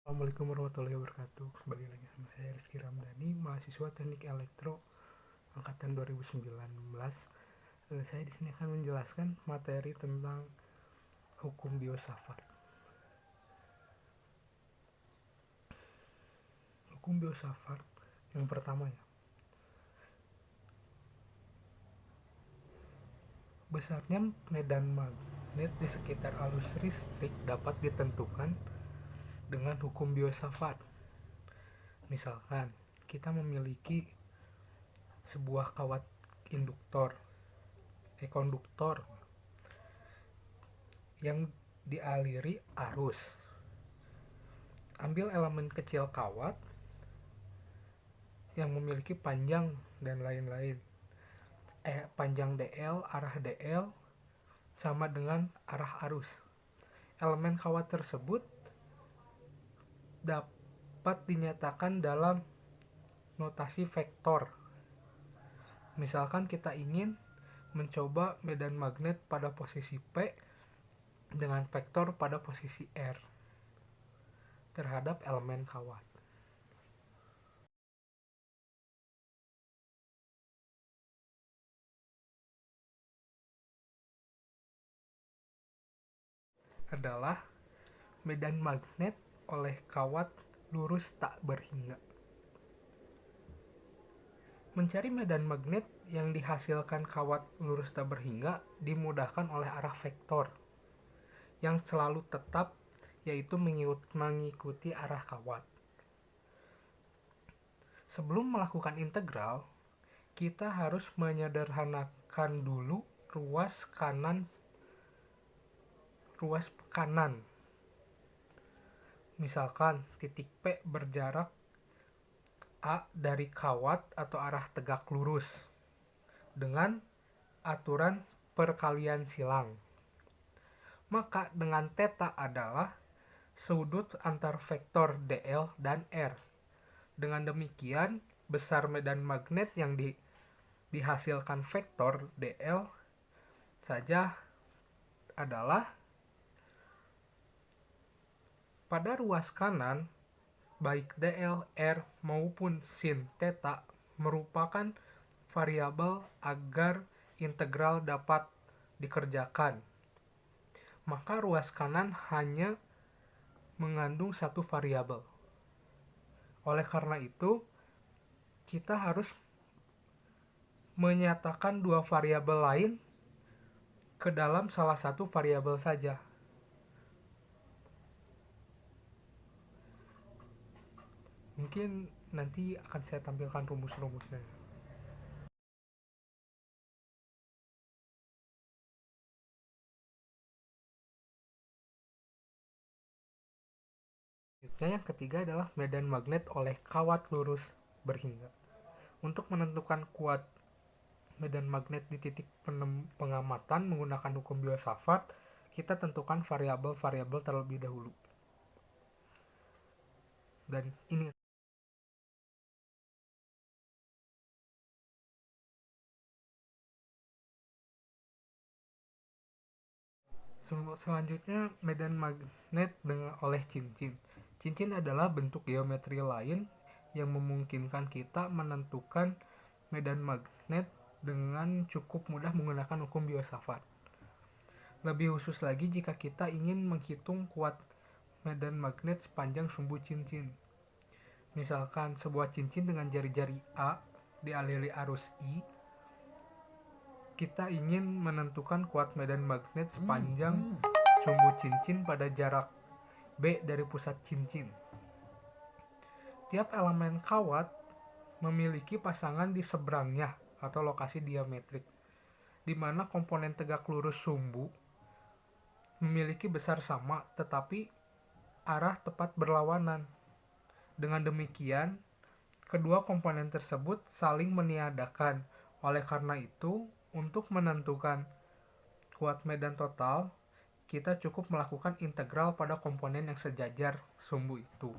Assalamualaikum warahmatullahi wabarakatuh. Kembali lagi sama saya Rizky Ramdhani, mahasiswa Teknik Elektro angkatan 2019. Saya di sini akan menjelaskan materi tentang hukum biosafat. Hukum biosafat yang pertama ya. Besarnya medan magnet di sekitar arus listrik dapat ditentukan dengan hukum biosafat. Misalkan kita memiliki sebuah kawat konduktor yang dialiri arus. Ambil elemen kecil kawat yang memiliki panjang dan lain-lain. Panjang DL, arah DL sama dengan arah arus. Elemen kawat tersebut dapat dinyatakan dalam notasi vektor. Misalkan kita ingin mencoba medan magnet pada posisi P dengan vektor pada posisi R terhadap elemen kawat. Adalah medan magnet oleh kawat lurus tak berhingga. Mencari medan magnet yang dihasilkan kawat lurus tak berhingga dimudahkan oleh arah vektor yang selalu tetap, yaitu mengikuti arah kawat. Sebelum melakukan integral, kita harus menyederhanakan dulu ruas kanan. Misalkan titik P berjarak A dari kawat atau arah tegak lurus dengan aturan perkalian silang. Maka dengan theta adalah sudut antar vektor dl dan r. Dengan demikian, besar medan magnet yang dihasilkan vektor dl saja adalah pada ruas kanan, baik dl, r maupun sin theta merupakan variabel agar integral dapat dikerjakan. Maka ruas kanan hanya mengandung satu variabel. Oleh karena itu, kita harus menyatakan dua variabel lain ke dalam salah satu variabel saja. Mungkin nanti akan saya tampilkan rumus-rumusnya. Yang ketiga adalah medan magnet oleh kawat lurus berhingga. Untuk menentukan kuat medan magnet di titik pengamatan menggunakan hukum biosafat, kita tentukan variabel-variabel terlebih dahulu. Dan ini selanjutnya medan magnet oleh cincin. Cincin adalah bentuk geometri lain yang memungkinkan kita menentukan medan magnet dengan cukup mudah menggunakan hukum biosafat. Lebih khusus lagi jika kita ingin menghitung kuat medan magnet sepanjang sumbu cincin. Misalkan sebuah cincin dengan jari-jari A dialiri arus I, kita ingin menentukan kuat medan magnet sepanjang sumbu cincin pada jarak B dari pusat cincin. Tiap elemen kawat memiliki pasangan di seberangnya atau lokasi diametrik, di mana komponen tegak lurus sumbu memiliki besar sama tetapi arah tepat berlawanan. Dengan demikian, kedua komponen tersebut saling meniadakan. Oleh karena itu, untuk menentukan kuat medan total, kita cukup melakukan integral pada komponen yang sejajar sumbu itu.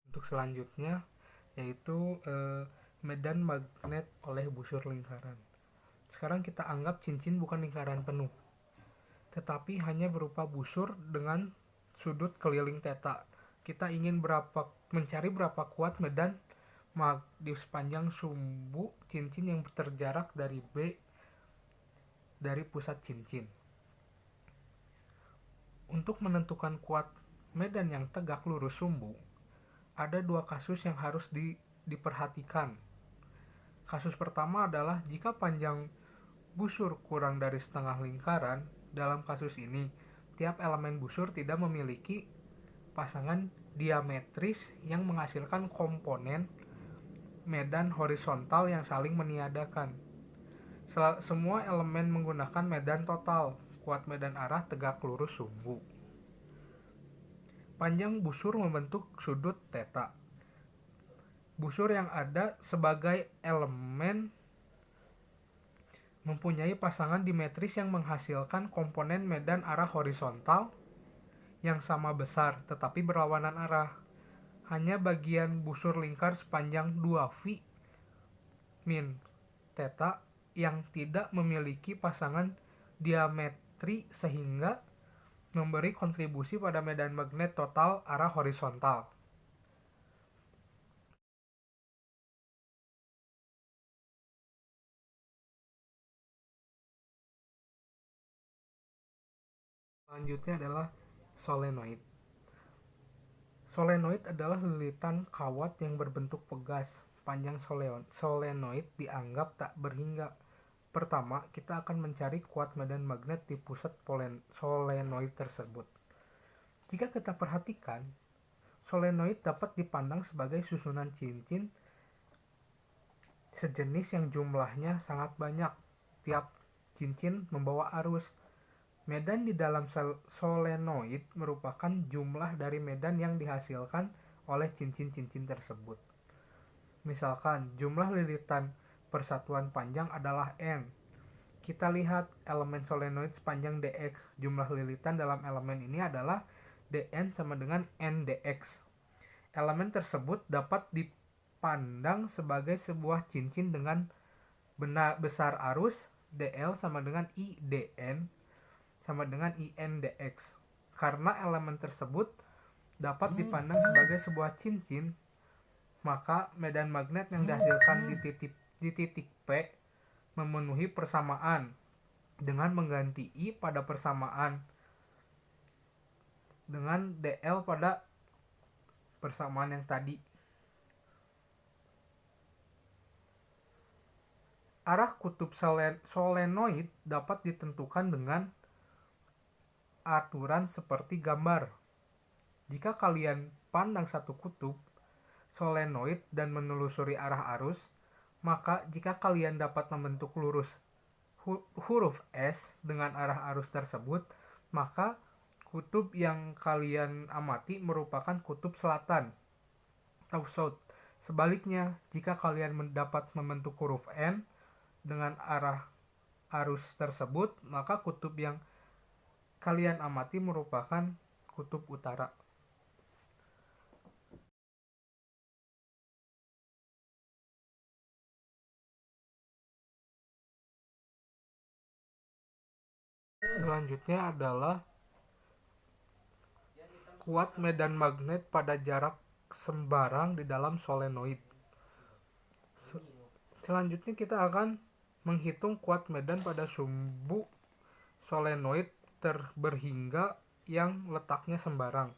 Untuk selanjutnya yaitu medan magnet oleh busur lingkaran. Sekarang kita anggap cincin bukan lingkaran penuh, tetapi hanya berupa busur dengan sudut keliling theta. Kita ingin mencari berapa kuat medan di sepanjang sumbu cincin yang terjarak dari B dari pusat cincin. Untuk menentukan kuat medan yang tegak lurus sumbu, ada dua kasus yang harus diperhatikan. Kasus pertama adalah jika panjang busur kurang dari setengah lingkaran. Dalam kasus ini, tiap elemen busur tidak memiliki pasangan diametris yang menghasilkan komponen medan horizontal yang saling meniadakan. Semua elemen menggunakan medan total, kuat medan arah tegak lurus sumbu. Panjang busur membentuk sudut theta. Busur yang ada sebagai elemen mempunyai pasangan dimetris yang menghasilkan komponen medan arah horizontal yang sama besar tetapi berlawanan arah. Hanya bagian busur lingkar sepanjang 2 phi min theta yang tidak memiliki pasangan diametri sehingga memberi kontribusi pada medan magnet total arah horizontal. Selanjutnya adalah solenoid. Solenoid adalah lilitan kawat yang berbentuk pegas. Panjang solenoid dianggap tak berhingga. Pertama, kita akan mencari kuat medan magnet di pusat solenoid tersebut. Jika kita perhatikan, solenoid dapat dipandang sebagai susunan cincin sejenis yang jumlahnya sangat banyak. Tiap cincin membawa arus. Medan di dalam solenoid merupakan jumlah dari medan yang dihasilkan oleh cincin-cincin tersebut. Misalkan, jumlah lilitan persatuan panjang adalah N. Kita lihat elemen solenoid sepanjang dx. Jumlah lilitan dalam elemen ini adalah dn sama dengan ndx. Elemen tersebut dapat dipandang sebagai sebuah cincin dengan besar arus dl sama dengan I dn sama dengan IN dx. Karena elemen tersebut dapat dipandang sebagai sebuah cincin, maka medan magnet yang dihasilkan di titik P memenuhi persamaan dengan mengganti I pada persamaan dengan dl pada persamaan yang tadi. Arah kutub solenoid dapat ditentukan dengan aturan seperti gambar. Jika kalian pandang satu kutub solenoid dan menelusuri arah arus, maka jika kalian dapat membentuk lurus huruf S dengan arah arus tersebut, maka kutub yang kalian amati merupakan kutub selatan atau south. Sebaliknya, jika kalian dapat membentuk huruf N dengan arah arus tersebut, maka kutub yang kalian amati merupakan kutub utara. Selanjutnya adalah kuat medan magnet pada jarak sembarang di dalam solenoid. Selanjutnya kita akan menghitung kuat medan pada sumbu solenoid berhingga yang letaknya sembarang.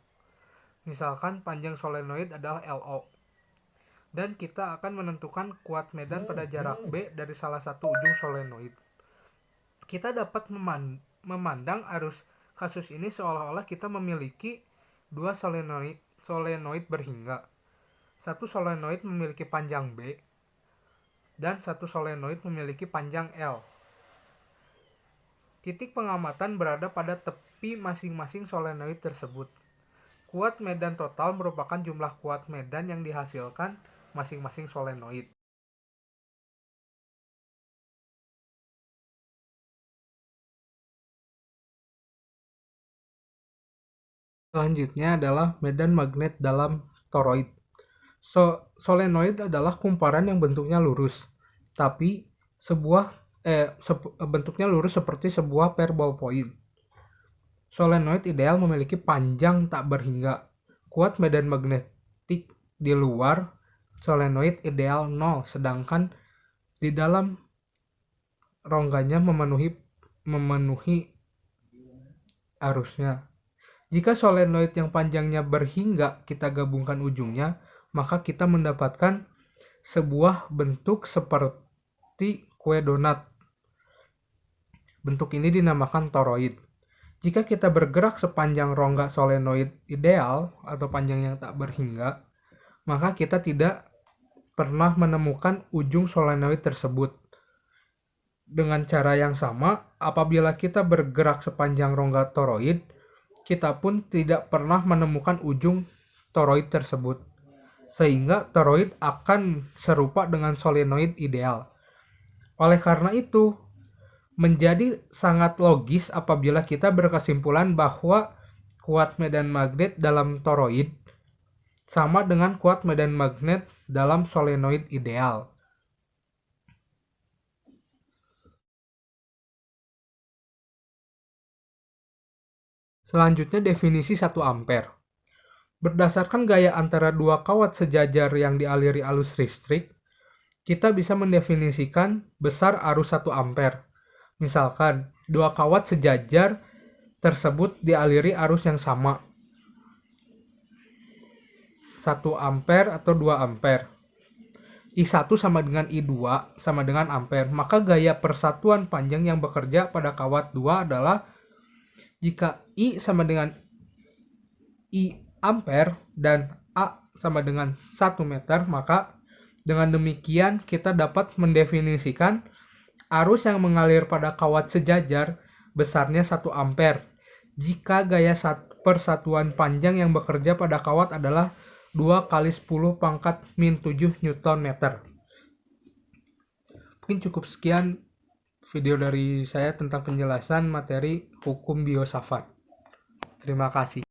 Misalkan panjang solenoid adalah LO. Dan kita akan menentukan kuat medan pada jarak B dari salah satu ujung solenoid. Kita dapat memandang arus kasus ini seolah-olah kita memiliki dua solenoid berhingga. Satu solenoid memiliki panjang B dan satu solenoid memiliki panjang L. Titik pengamatan berada pada tepi masing-masing solenoid tersebut. Kuat medan total merupakan jumlah kuat medan yang dihasilkan masing-masing solenoid. Selanjutnya adalah medan magnet dalam toroid. Solenoid adalah kumparan yang bentuknya lurus, tapi sebuah bentuknya lurus seperti sebuah pear ballpoint. Solenoid ideal memiliki panjang tak berhingga. Kuat medan magnetik di luar solenoid ideal 0, sedangkan di dalam rongganya memenuhi arusnya. Jika solenoid yang panjangnya berhingga kita gabungkan ujungnya, maka kita mendapatkan sebuah bentuk seperti kue donat. Bentuk ini dinamakan toroid. Jika kita bergerak sepanjang rongga solenoid ideal atau panjang yang tak berhingga, maka kita tidak pernah menemukan ujung solenoid tersebut. Dengan cara yang sama, apabila kita bergerak sepanjang rongga toroid, kita pun tidak pernah menemukan ujung toroid tersebut. Sehingga toroid akan serupa dengan solenoid ideal. Oleh karena itu, menjadi sangat logis apabila kita berkesimpulan bahwa kuat medan magnet dalam toroid sama dengan kuat medan magnet dalam solenoid ideal. Selanjutnya definisi 1 ampere. Berdasarkan gaya antara dua kawat sejajar yang dialiri arus listrik, kita bisa mendefinisikan besar arus 1 ampere. Misalkan, dua kawat sejajar tersebut dialiri arus yang sama, 1 ampere atau 2 ampere. I1 sama dengan I2 sama dengan ampere. Maka gaya persatuan panjang yang bekerja pada kawat 2 adalah jika I sama dengan I ampere dan A sama dengan 1 meter, maka dengan demikian kita dapat mendefinisikan arus yang mengalir pada kawat sejajar besarnya 1 ampere jika gaya persatuan panjang yang bekerja pada kawat adalah 2 kali 10 pangkat min 7 Newton meter. Mungkin cukup sekian video dari saya tentang penjelasan materi hukum biosafat. Terima kasih.